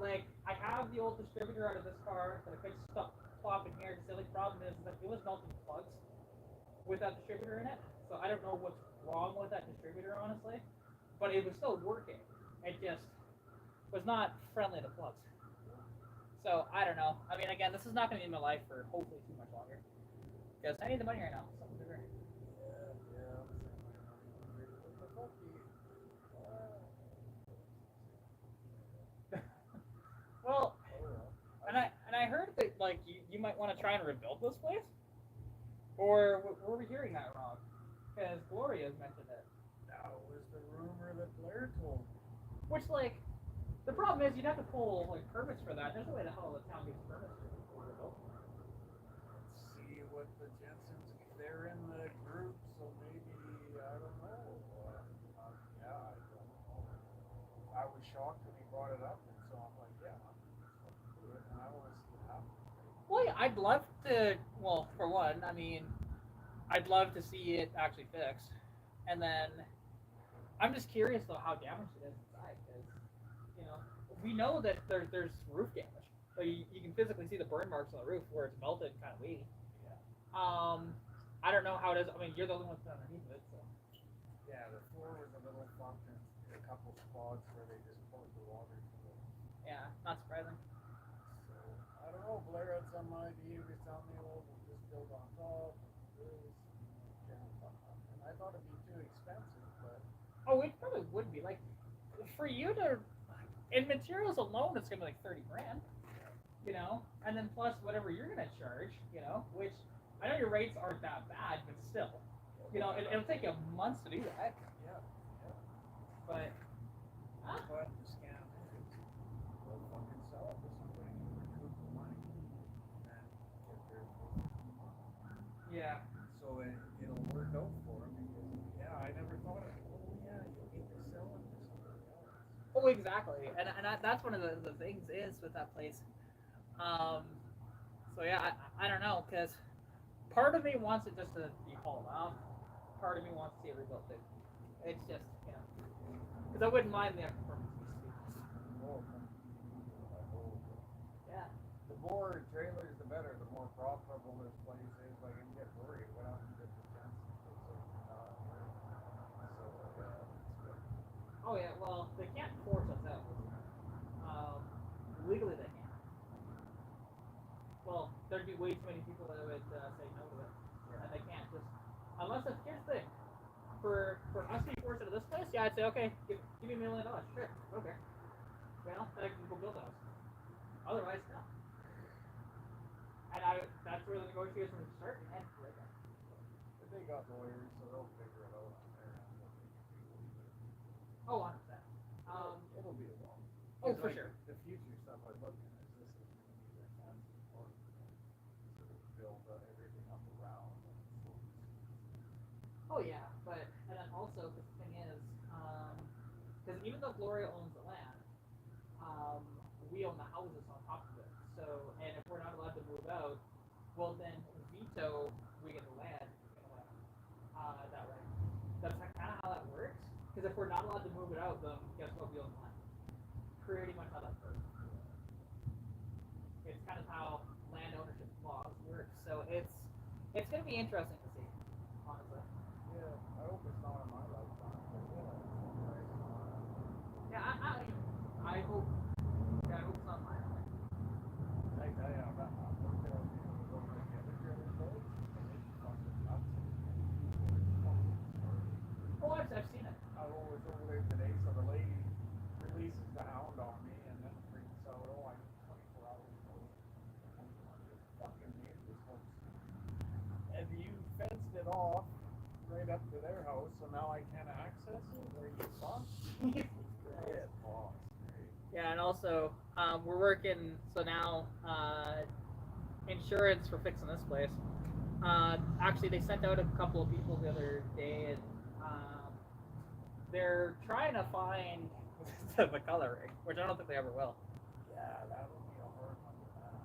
Like I have the old distributor out of this car that I fixed stuff plop in here. The only problem is that it was melting plugs with that distributor in it. So I don't know what's wrong with that distributor honestly, but it was still working. It just was not friendly to plugs. So I don't know. I mean, again, this is not going to be in my life for hopefully too much longer because I need the money right now. Something bigger. Well, and I heard that like you might want to try and rebuild this place, or were we hearing that wrong? Because Gloria's mentioned it. That was the rumor that Blair told me. Which like, the problem is you'd have to pull like permits for that. There's no way the hell the town gets permits for rebuild. Let's see what the Jensens. They're in the group, so maybe I don't know. Yeah, I don't know. I was shocked when he brought it up, and so I'm like, yeah. And I want to see what happens. Well, yeah, I'd love to. Well, for one, I mean, I'd love to see it actually fixed, and then I'm just curious though how damaged it is inside, because you know we know that there's roof damage, so you can physically see the burn marks on the roof where it's melted, kind of wavy. Yeah. I don't know how it is. I mean, you're the only one that's underneath it, so. Yeah, the floor was a little fucked in a couple spots where they just poured the water through it. Yeah, not surprising. So know, Blair had some idea. He was telling me, well, we'll just build on top. This, and I thought it'd be too expensive, but. Oh, it probably would be. Like, for you to, in materials alone, it's gonna be like 30 grand. You know, and then plus whatever you're gonna charge. You know, which I know your rates aren't that bad, but still, you know, it'll take you months to do that. Yeah. But. But the scam is, they'll fucking sell it to somebody and recoup the money, and then get their. Yeah. So it'll work out for them because, yeah, I never thought of it. Oh, yeah, you need to sell it to somebody else. Oh, exactly, and that's one of the things is with that place. So yeah, I don't know, because part of me wants it just to be hauled off. Part of me wants to see it rebuilt. It's just, you know, because I wouldn't mind the extra permits. Yeah. The more trailers, the better. The more profitable this place is. I can get worried what happens if the Jensen takes over. Oh yeah, well, they can't force us out. Legally they can't. Well, there'd be way too many people that would say no to it, and they can't just unless it's here's the thing. For us to be forced into this place, yeah, I'd say okay, give me $1 million, sure, okay. Well, then I can go build a house. Otherwise, no. And that's where the negotiations start and end right there. But they got lawyers, so they'll figure it out on their end. Oh, 100%. It'll be a while. Oh, for like, sure. The future stuff I look at is this is going to be their fancy part. Sort of build everything up around. Oh yeah, but and then also the thing is, because even though Gloria owns the land, we own the houses on top of it. So, and if we're not allowed to move out, well then veto we get the land in a way. That way. That's kind of how that works. Because if we're not allowed to move it out, then guess what? We own the land. Pretty much how that works. It's kind of how land ownership laws work. So it's going to be interesting to see, honestly. Yeah, I hope it's not in my lifetime. Yeah, I hope. Yeah, I hope it's not mine. I tell you, I'm looking at videos over at the other trailer place, and it's fucking nuts. Oh, I've seen it. I was over there today, so the lady releases the hound on me, and then freaks out. Oh, I need 24 hours notice. Fucking made this house. And you fenced it off right up to their house, so now I can't access it. Are you fucked? Yeah, boss. Yeah, and also we're working. So now insurance for fixing this place. Actually, they sent out a couple of people the other day, and they're trying to find the coloring, which I don't think they ever will. Yeah, that would be a hard one to match.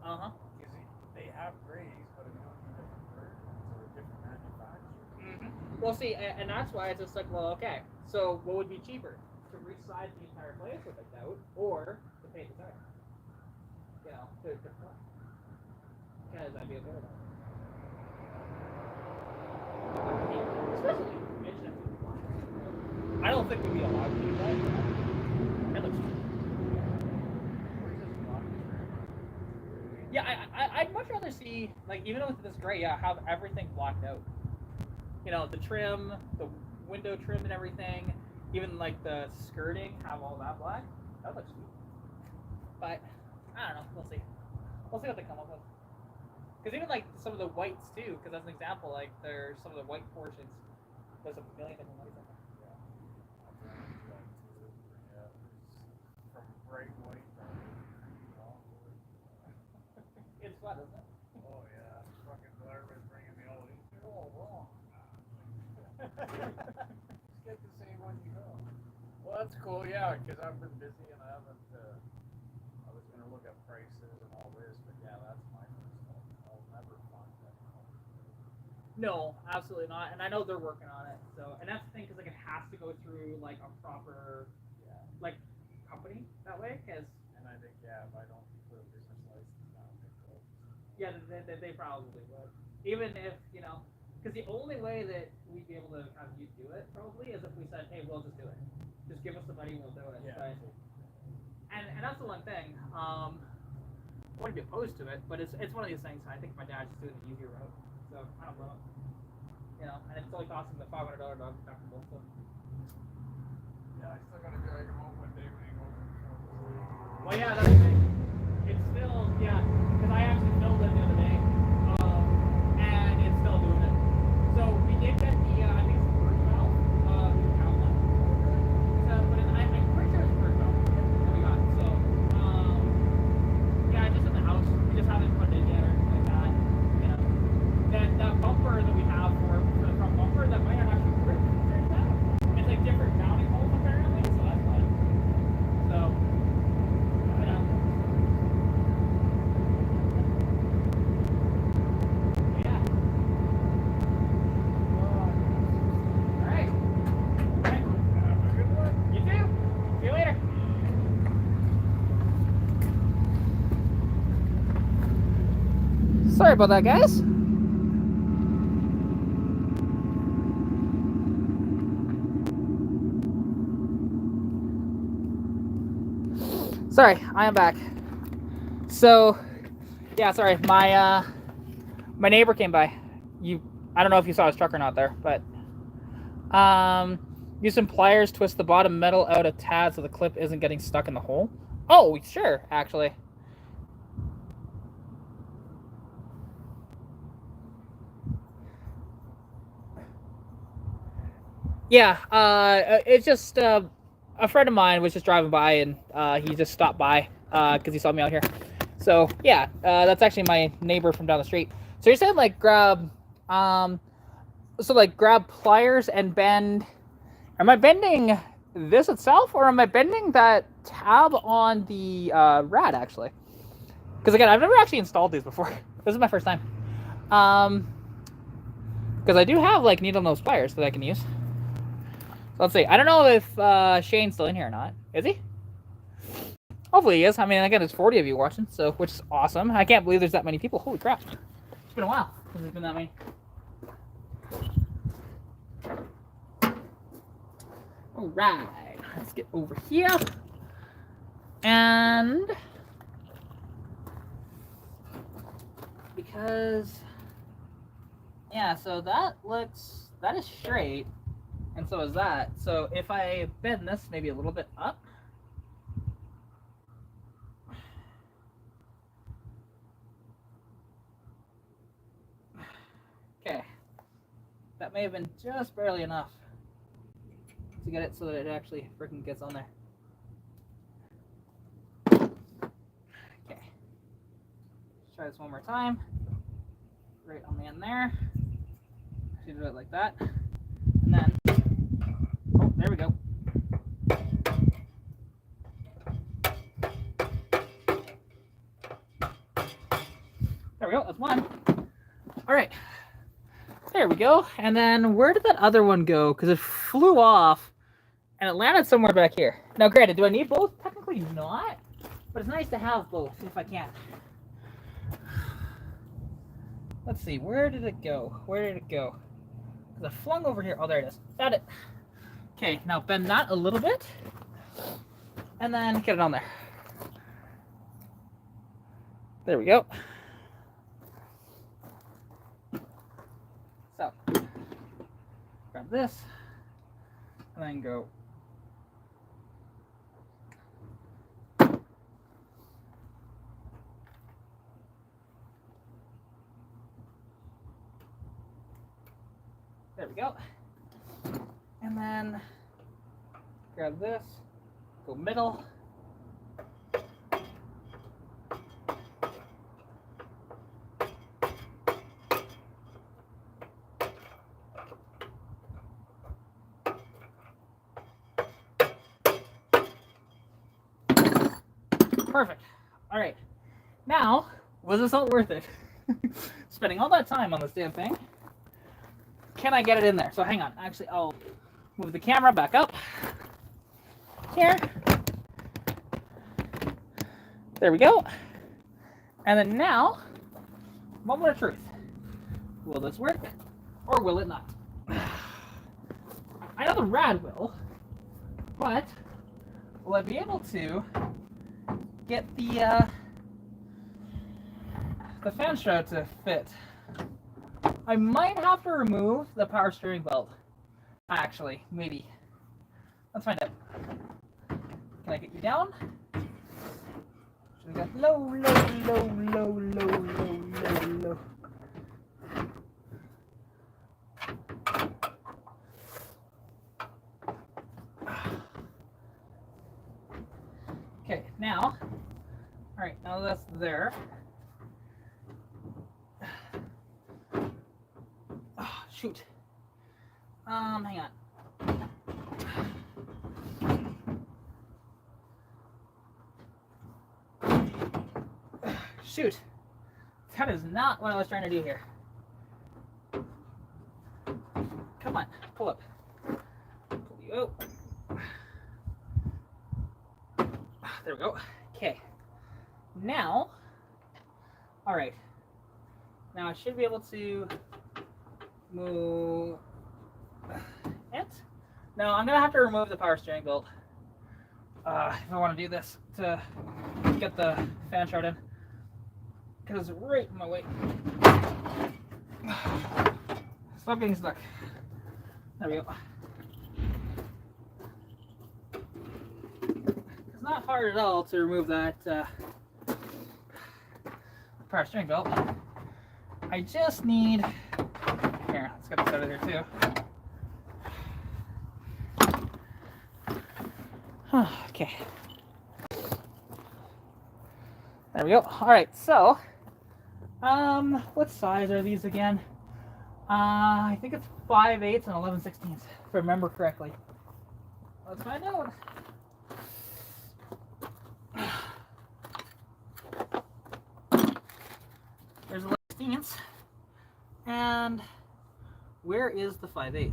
Uh huh. Because they have grays, but if you don't need different versions or a different manufacturer. Mm-hmm. Well, see, and that's why it's just like, well, okay. So, what would be cheaper? To resize the entire place with a doubt, or to pay the tire? You know, to because I'd be okay with that. Especially mention it. I don't think we'd be allowed to do that. That looks cheap. Yeah, I'd much rather see, like, even with this gray, yeah, have everything blocked out. You know, the trim, the window trim and everything, even like the skirting, have all that black. That looks sweet. But I don't know. We'll see. We'll see what they come up with. Because even like some of the whites too. Because as an example, like there's some of the white portions. There's a million different whites in there. Yeah, from bright white down to It's fun, isn't it? oh yeah, fucking Blair was bringing me all these. They're all wrong. Just get the same one you go. Well, that's cool, yeah, because I've been busy and I haven't. I was gonna look at prices and all this, but yeah, that's my first one. I'll never find that. No, absolutely not. And I know they're working on it. So, and that's the thing, because like it has to go through like a proper, like company that way. Because and I think if I don't put a business license down, they will. Yeah, they probably would. Even if because the only way that we'd be able to have you do it probably is if we said, hey, we'll just do it. Just give us the money, we'll do it. Yeah. But, and that's the one thing. wouldn't be opposed to it, but it's one of these things. I think my dad's just doing the easier route, so I don't know. You know, and it's only costing the $500 dog deductible. So. Yeah, I still gotta drag him home one day when he goes. Well, yeah, that's the thing. It's still, yeah, because I actually filled it the other day, and it's still doing it. So we did get the, I think it's the first valve, outlet. So, but I'm pretty sure it's the first valve that we got. So, yeah, just in the house, we just haven't put it in yet or anything like that. You know, that bumper that we have for the front bumper, that might not actually work. It's like different mounting holes apparently, so that's fine. So, you know. Yeah. All right. Have a good one. You too. See you later. Sorry about that, guys. Sorry, I am back. So, yeah, sorry, my neighbor came by. I don't know if you saw his truck or not there, but use some pliers, twist the bottom metal out a tad so the clip isn't getting stuck in the hole. Oh, sure, actually. Yeah, it's just a friend of mine was just driving by and he just stopped by because he saw me out here. So yeah, that's actually my neighbor from down the street. So you're saying like grab, grab pliers and bend. Am I bending this itself or am I bending that tab on the rad actually? Because again, I've never actually installed these before. This is my first time. Because I do have like needle nose pliers that I can use. So let's see. I don't know if Shane's still in here or not. Is he? Hopefully he is. I mean, again, there's 40 of you watching, so which is awesome. I can't believe there's that many people. Holy crap. It's been a while since there's been that many. All right. Let's get over here. And because, yeah, so that is straight. And so is that. So if I bend this maybe a little bit up. Okay. That may have been just barely enough to get it so that it actually freaking gets on there. Okay. Let's try this one more time. Right on the end there. Should do it like that. And then, oh, there we go. There we go, that's one. All right, there we go. And then where did that other one go? Because it flew off and it landed somewhere back here. Now granted, do I need both? Technically not, but it's nice to have both if I can. Let's see, where did it go? Where did it go? Because I flung over here. Oh, there it is. Found it. Okay, now bend that a little bit. And then get it on there. There we go. So, grab this. And then go. There we go. And then grab this, go middle. Perfect. All right. Now, was this all worth it? Spending all that time on this damn thing. Can I get it in there? So hang on. Actually, I'll move the camera back up here. There we go. And then now, moment of truth. Will this work or will it not? I know the rad will, but will I be able to get the the fan shroud to fit. I might have to remove the power steering belt. Actually, maybe. Let's find out. Can I get you down? So we got low, low, low, low, low, low, low, low. Okay, now, all right, now that's there. Oh, shoot. Hang on. Shoot. That is not what I was trying to do here. Come on, pull up. Pull you out. There we go. Okay. Now, all right. Now I should be able to move it. No, I'm gonna have to remove the power steering belt if I want to do this to get the fan shroud in, because it's right in my way. Stop getting stuck. There we go. It's not hard at all to remove that power steering belt. I just need, here, let's get this out of here too. Okay. There we go. All right, so, what size are these again? I think it's 5/8 and 11/16, if I remember correctly. Let's find out. There's 11/16, and where is the 5/8?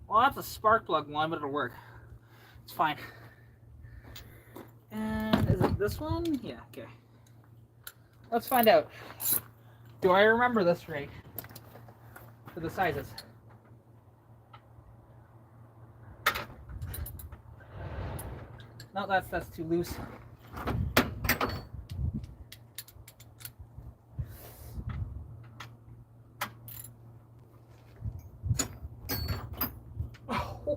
Well, that's a spark plug one, but it'll work. It's fine. And is it this one? Yeah, okay. Let's find out. Do I remember this right? For the sizes. No, that's too loose.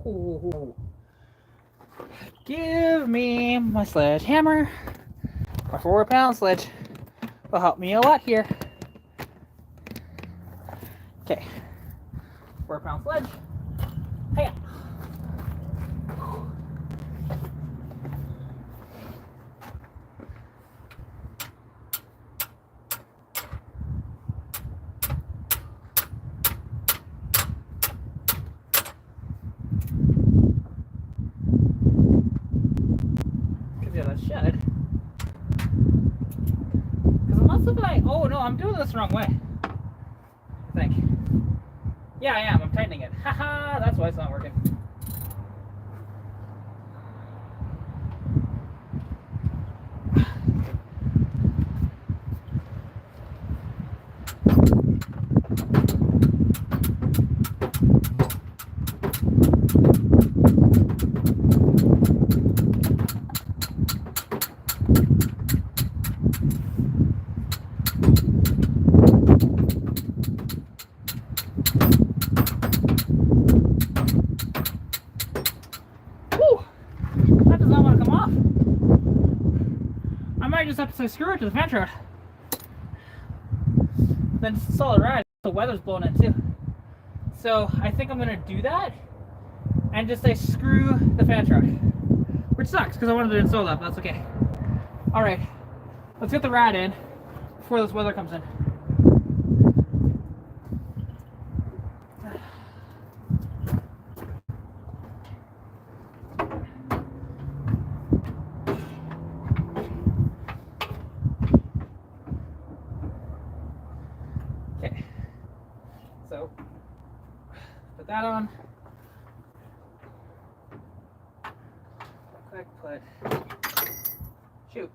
Oh. Give me my sledgehammer. My 4-pound sledge will help me a lot here. Okay. 4-pound sledge. Hey. Should. Because I'm not looking like, oh no, I'm doing this the wrong way. I think. Yeah, I am. I'm tightening it. Haha, that's why it's not working. Just have to screw it to the fan shroud. Then it's a solid ride. The weather's blowing in too. So I think I'm gonna do that and just say screw the fan shroud. Which sucks because I wanted to install that, but that's okay. Alright. Let's get the rad in before this weather comes in. So, put that on. Quick put. Shoot.